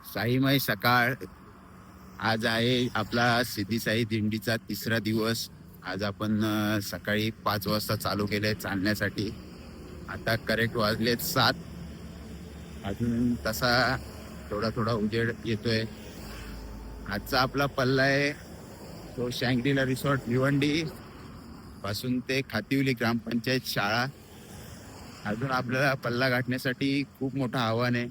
साईमय सकाळ. आज आहे आपला सिद्धी साई दिंडीचा तिसरा दिवस. आज आपण सकाळी 5 वाजता चालू केलंय चालण्यासाठी. आता करेक्ट वाजलेत 7. अजून तसा थोडा थोडा उजेड येतोय. आजचा आपला पल्ला आहे तो शँग्रीला रिसॉर्ट भिवंडी पासून ते खातिवली ग्रामपंचायत शाळा. अजून आपल्याला पल्ला गाठण्यासाठी खूप मोठं आव्हान आहे.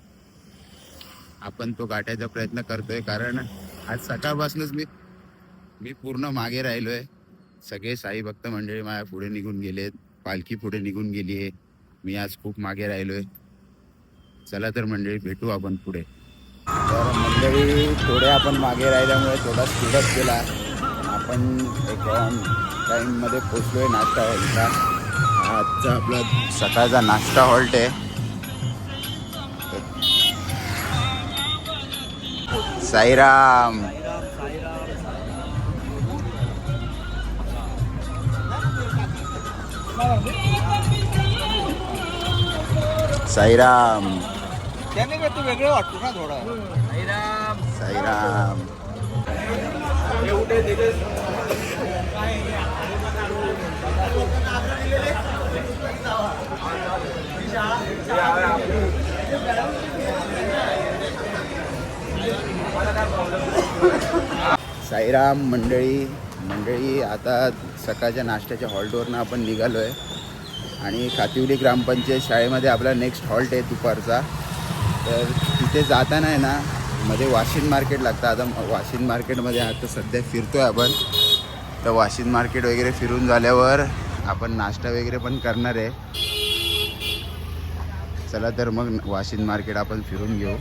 आपण तो गाठायचा प्रयत्न करतोय कारण आज सकाळपासूनच मी पूर्ण मागे राहिलोय. सगळे साई भक्त मंडळी माझ्या पुढे निघून गेलेत, पालखी पुढे निघून गेली आहे. मी आज खूप मागे राहिलोय. चला तर मंडळी भेटू आपण पुढे. तर मंडळी थोडे आपण मागे राहिल्यामुळे थोडा स्पीडअप केला. आपण एक टाईममध्ये पोचलोय नाश्ता हॉल्टला. आजचा आपला सकाळचा नाश्ता हॉल्ट आहे. साईराम. साईराम. त्याने काय तू वेगळं वाटतो ना थोडा. साईराम साईराम. साईराम मंडळी आता सकाळच्या नाश्त्याच्या हॉल्टवरनं आपण निघालो आहे आणि खातिवली ग्रामपंचायत शाळेमध्ये आपला नेक्स्ट हॉल्ट आहे दुपारचा. तर तिथे जाताना आहे ना मध्ये वाशिन मार्केट लागतं. आता वाशिन मार्केटमध्ये आता सध्या फिरतो आहे आपण. तर वाशिन मार्केट वगैरे फिरून झाल्यावर आपण नाश्ता वगैरे पण करणार आहे. चला तर मग वाशिन मार्केट आपण फिरून घेऊ.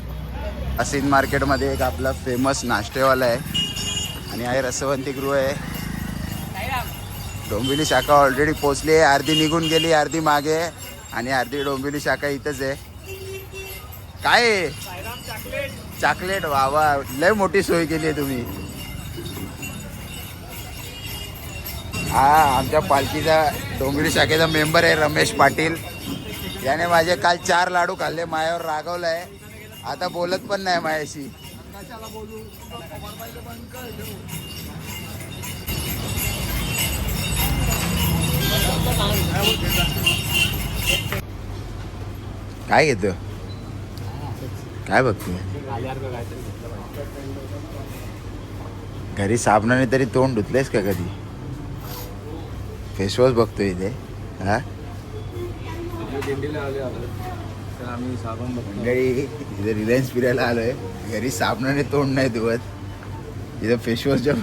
वाशिन मार्केटमध्ये एक आपला फेमस नाश्तेवाला आहे आणि आहे रसवंती गृह आहे. डोंबिवली शाखा ऑलरेडी पोचली आहे. अर्धी निघून गेली, अर्धी मागे, आणि अर्धी डोंबिवली शाखा इथंच आहे. काय आहे? चॉकलेट. वा वा, लय मोठी सोय केली आहे तुम्ही. हा आमच्या पालखीचा डोंबिवली शाखेचा मेंबर आहे रमेश पाटील. याने माझे काल 4 लाडू खाल्ले, मायावर रागवलं आहे. आता बोलत पण नाही माझ्याशी. काय घेतो? काय बघतो? घरी साबणाने तरी तोंड धुतलेस का कधी? फेसवॉश बघतो इथे. हा मंडळी इथे रिलायन्स फिरायला आलोय. घरी साबणाने तोंड नाही धुवत. इथं फेसवॉशच्या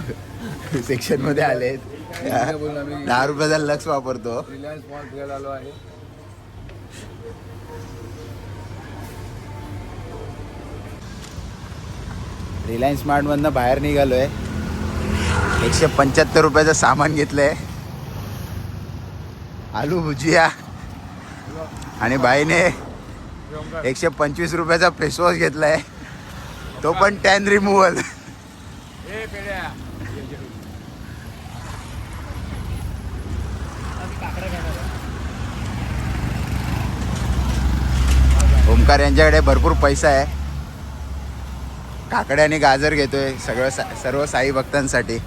सेक्शन मध्ये आले. 10 रुपयाचा लक्स वापरतो. रिलायन्स मॉल फिरायला आलो आहे. रिलायन्स मार्टमधनं बाहेर निघालोय. 175 रुपयाचं सामान घेतलंय. आलू भुजिया आणि बाईने 125 रुपयाचा फेसवॉश घेतलाय, तो पण टॅन रिमूव्हल. ओमकार यांच्याकडे भरपूर पैसा आहे. काकड्या आणि गाजर घेतोय सर्व साई भक्तांसाठी.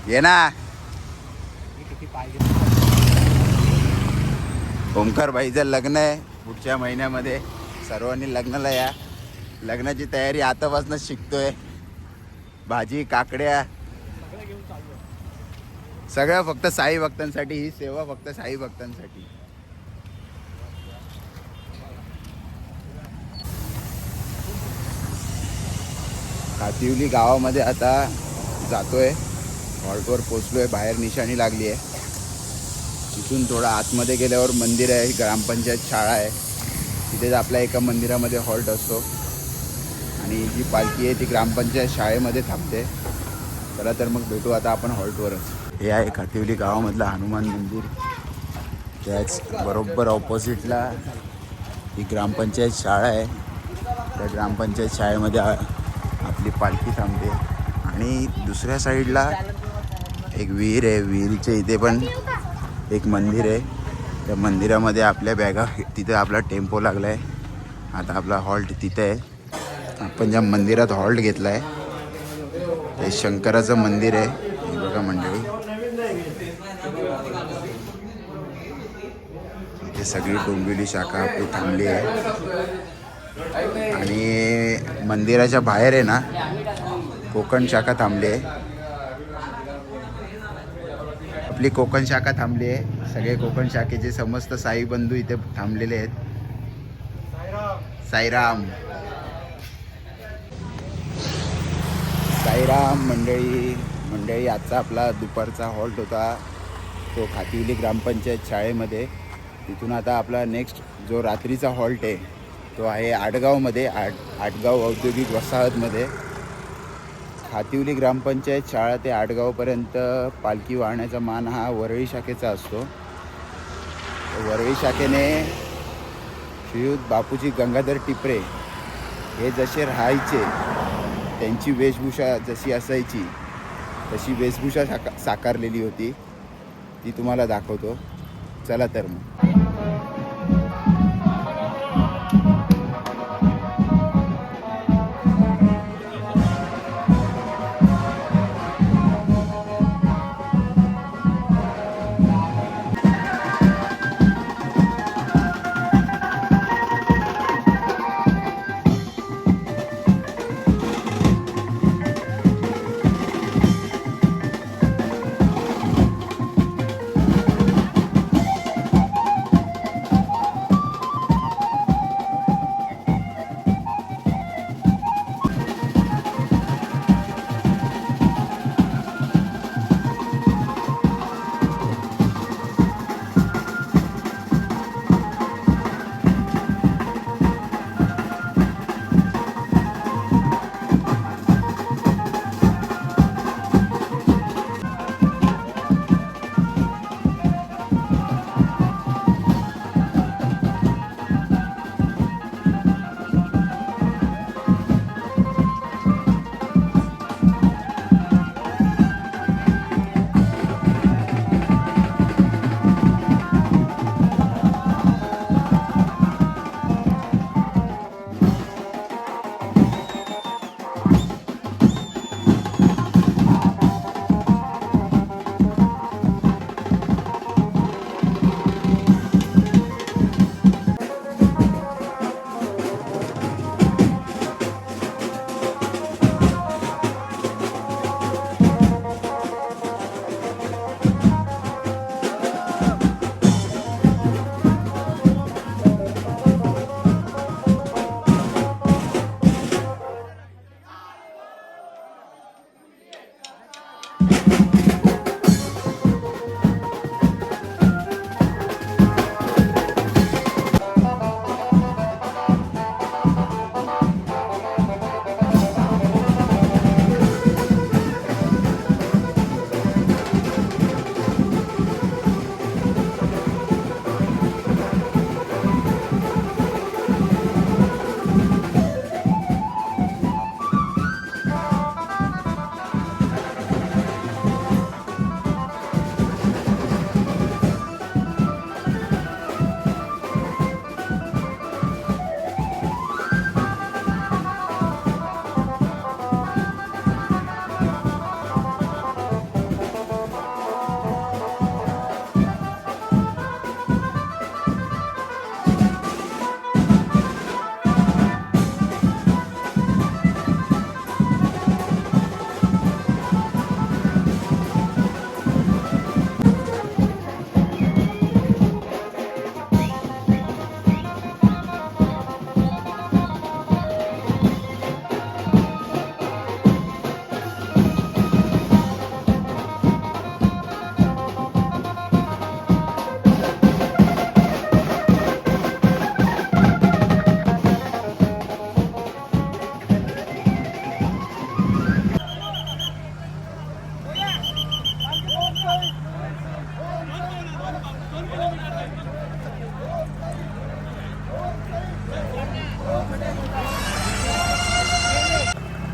ये ना. ओमकार भाईचं लग्न आहे पुढच्या महिन्यामध्ये. सर्वांनी लग्नाला या. लग्नाची तयारी आतापासूनच शिकतोय. भाजी, काकड्या सगळं फक्त साई भक्तांसाठी. ही सेवा फक्त साई भक्तांसाठी. खातिवली गावामध्ये आता जातोय. हॉल्टवर पोचलोय. बाहेर निशाणी लागली आहे. तिथून थोडं आतमध्ये गेल्यावर मंदिर आहे, ग्रामपंचायत शाळा आहे. तिथेच आपल्या एका मंदिरामध्ये हॉल्ट असतो आणि जी पालखी आहे ती ग्रामपंचायत शाळेमध्ये थांबते. चला तर मग भेटू आता आपण हॉल्टवरच. हे आहे खातिवली गावामधलं हनुमान मंदिर. त्याच बरोबर ऑपोजिटला ही ग्रामपंचायत शाळा आहे. त्या ग्रामपंचायत शाळेमध्ये आपली पालखी थांबते आणि दुसऱ्या साईडला एक विहीर आहे. विहिरीच्या इथे पण एक मंदिर आहे. त्या मंदिरामध्ये आपल्या बॅगा, तिथे आपला टेम्पो लागला आहे आता आपला हॉल्ट तिथे आहे. आपण ज्या मंदिरात हॉल्ट घेतला आहे ते शंकराचं मंदिर आहे. हे बघा मंडळी, इथे सगळी डोंबिवली शाखा आपली थांबली आहे. आणि मंदिराच्या बाहेर आहे ना कोकण शाखा थांबली आहे. आपली कोकण शाखा थांबली आहे. सगळे कोकण शाखेचे समस्त साई बंधू इथे थांबलेले आहेत. साईराम साईराम मंडळी आजचा आपला दुपारचा हॉल्ट होता तो खातिवली ग्रामपंचायत शाळेमध्ये. तिथून आता आपला नेक्स्ट जो रात्रीचा हॉल्ट आहे तो आहे आडगावमध्ये. आडगाव औद्योगिक वसाहतमध्ये. खातिवली ग्रामपंचायत शाळा ते आडगावपर्यंत पालखी वाहण्याचा मान हा वरळी शाखेचा असतो. वरळी शाखेने श्रीयुत बापूजी गंगाधर टिपरे हे जसे राहायचे, त्यांची वेशभूषा जशी असायची तशी वेशभूषा साकारलेली होती. ती तुम्हाला दाखवतो. चला तर मग.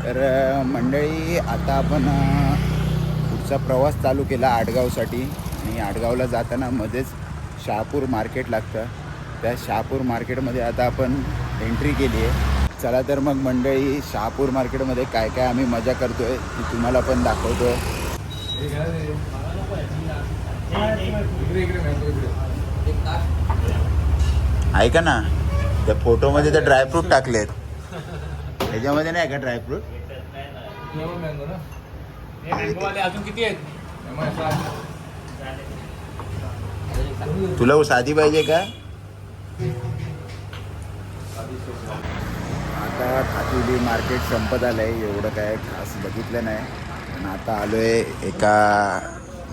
तर मंडळी आता आपण पुढचा प्रवास चालू केला आडगावसाठी. आणि आडगावला जाताना मध्येच शहापूर मार्केट लागतं. त्या शहापूर मार्केटमध्ये आता आपण एंट्री केली आहे. चला तर मग मंडळी, शहापूर मार्केटमध्ये काय काय आम्ही मजा करतोय ती तुम्हाला पण दाखवतोय. ऐका ना, त्या फोटोमध्ये तर ड्रायफ्रूट टाकलेत, ह्याच्यामध्ये नाही का ड्रायफ्रूट? अजून किती आहेत? तुला साधी पाहिजे का? आता खातुली मार्केट संपत आलंय, एवढं काय खास बघितलं नाही. आणि आता आलोय एका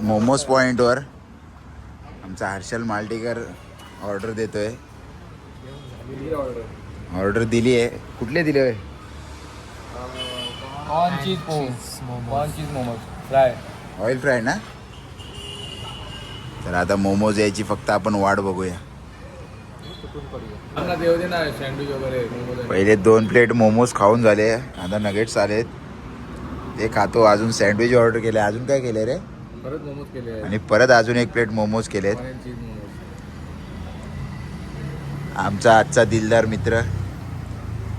मोमोज पॉईंटवर. आमचा हर्षल मालटीकर ऑर्डर देतोय. ऑर्डर दिली आहे. कुठले दिले होय? कॉर्न चीज मोमोज फ्राय. ऑइल फ्राय ना? तर आता मोमोज यायची फक्त आपण वाट बघूया. सँडविच वगैरे. पहिले 2 प्लेट मोमोज खाऊन झाले, आता नगेट्स आलेत ते खातो. अजून सँडविच ऑर्डर केले. अजून काय केले रे? परत मोमोज केले आणि परत अजून 1 प्लेट मोमोज केलेत. चीज मोमोज. आमचा आजचा दिलदार मित्र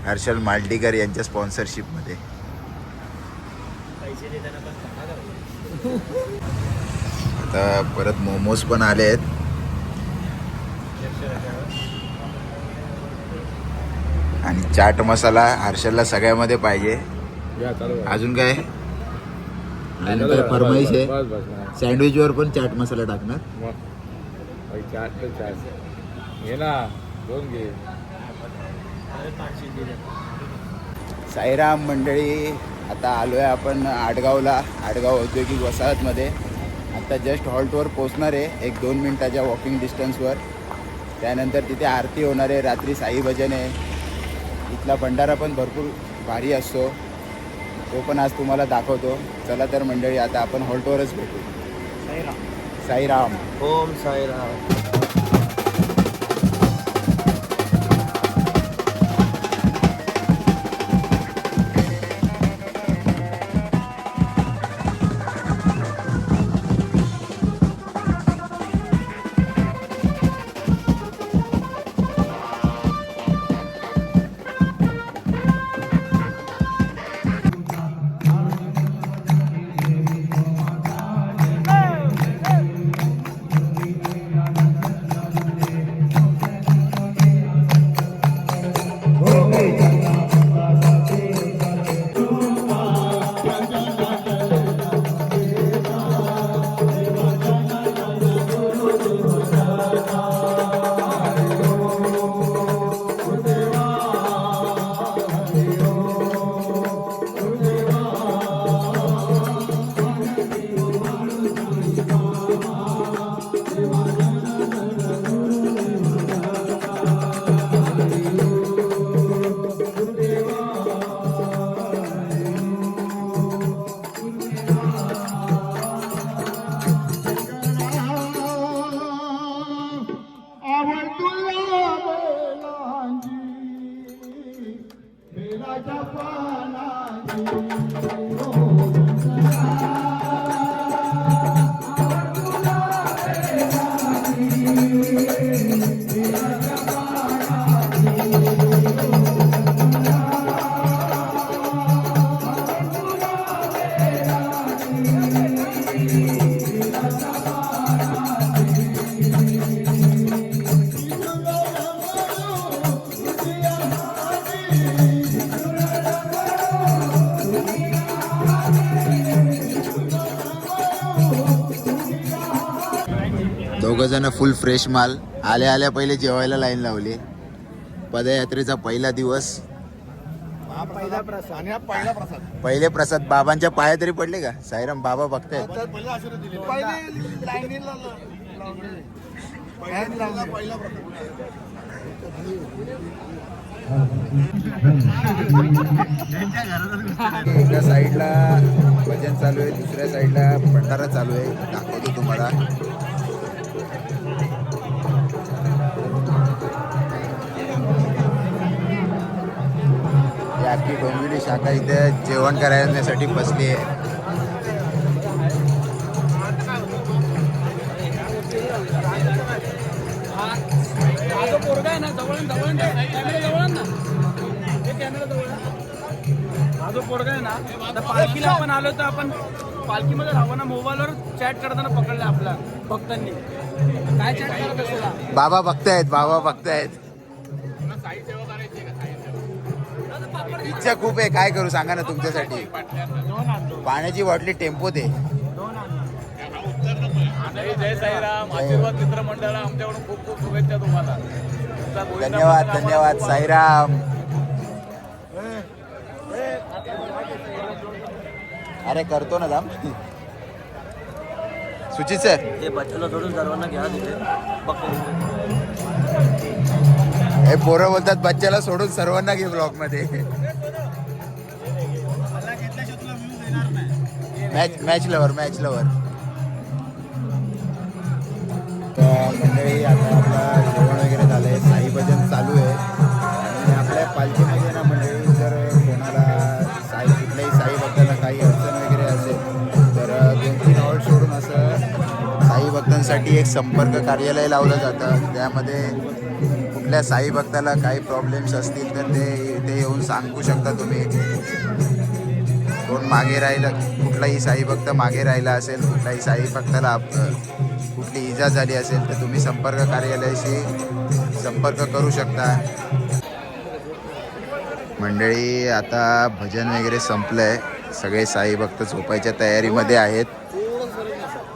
हर्षल मालटीकर यांच्या स्पॉन्सरशिपमध्ये. आता परत मोमोज पण आले आहेत. आणि चाट मसाला हर्षलला सगळ्यामध्ये पाहिजे. अजून काय? अजून काय फरमाईश आहे? सँडविचवर पण चाट मसाला टाकणार. घे ना, 2 घे. साईराम मंडळी, आता आलोय आपण आडगावला, आडगाव औद्योगिक वसाहतमध्ये. आता जस्ट हॉल्टवर पोचणार आहे 1-2 मिनिटाच्या वॉकिंग डिस्टन्सवर. त्यानंतर तिथे आरती होणार आहे, रात्री साई भजन आहे. इथला भंडारा पण भरपूर भारी असतो, तो पण आज तुम्हाला दाखवतो. चला तर मंडळी, आता आपण हॉल्टवरच भेटू. साईराम. ओम साईराम. दोघंजण फुल फ्रेश माल. आल्या आल्या पहिले जेवायला लाईन लावली. पदयात्रेचा पहिला दिवस. पहिले प्रसाद बाबांच्या पाया तरी पडले का? साईराम बाबा बघतायत. एका साईडला भजन चालू आहे, दुसऱ्या साईडला भंडारा चालू आहे. दाखवतो तुम्हाला. ही अख्खी डोंबिवली शाखा इथे जेवण करण्यासाठी बसली आहे. पोरगा आहे ना, जवळ जो पोरगा आहे ना, तर पालखीला आपण आलो तर आपण पालखीमध्ये राहावं ना, मोबाईलवर चॅट करताना पकडलं आपल्या भक्तांनी. काय चॅट करत असेल? बाबा बघतायत, बाबा बघतायत. इच्छा खूप आहे, काय करू सांगा ना तुमच्यासाठी. पाण्याची बाटली टेम्पो दे. जय साईराम. आशीर्वाद मित्र मंडळाला आमच्याकडून खूप खूप शुभेच्छा तुम्हाला. धन्यवाद धन्यवाद साईराम. अरे करतो ना दाम. सुचित सर, हे बच्चूला सोडून सर्वांना घ्या तिथे. हे पोरं बोलतात बच्च्याला सोडून सर्वांना घे ब्लॉग मध्ये. मॅच लवर मंडळी. आता आपला जेवण वगैरे झालंय, साई भजन चालू आहे. आणि आपल्या पालखीमध्ये ना मंडळी, जर कोणाला कुठल्याही साई भक्ताला काही अडचण वगैरे असेल तर 2-3 हॉल्ट सोडून असं साई भक्तांसाठी एक संपर्क कार्यालय लावलं जातं. त्यामध्ये कुठल्या साई भक्ताला काही प्रॉब्लेम्स असतील तर ते येऊन सांगू शकता तुम्ही. कोण मागे राहिलं, कुठलाही साई भक्त मागे राहिला असेल, कुठलाही साई भक्ताला कुठली इजा झाली असेल तर तुम्ही संपर्क कार्यालयाशी संपर्क करू शकता. मंडळी आता भजन वगैरे संपलंय, सगळे साई भक्त झोपायच्या तयारीमध्ये आहेत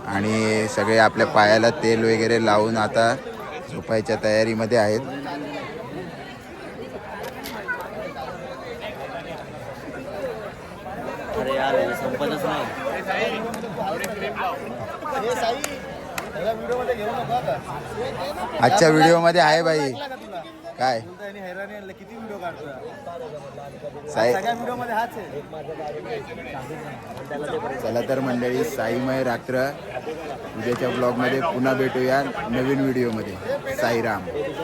आणि सगळे आपल्या पायाला तेल वगैरे लावून आता झोपायच्या तयारीमध्ये आहेत. अरे यार संपतच नाही. आजच्या व्हिडिओमध्ये आहे बाई. काय किती व्हिडिओ काढतोय? साई. सगळ्या व्हिडिओमध्ये हाच आहे. चला तर मंडळी, साईमय रात्र. उद्याच्या ब्लॉगमध्ये पुन्हा भेटूया नवीन व्हिडिओमध्ये. साईराम.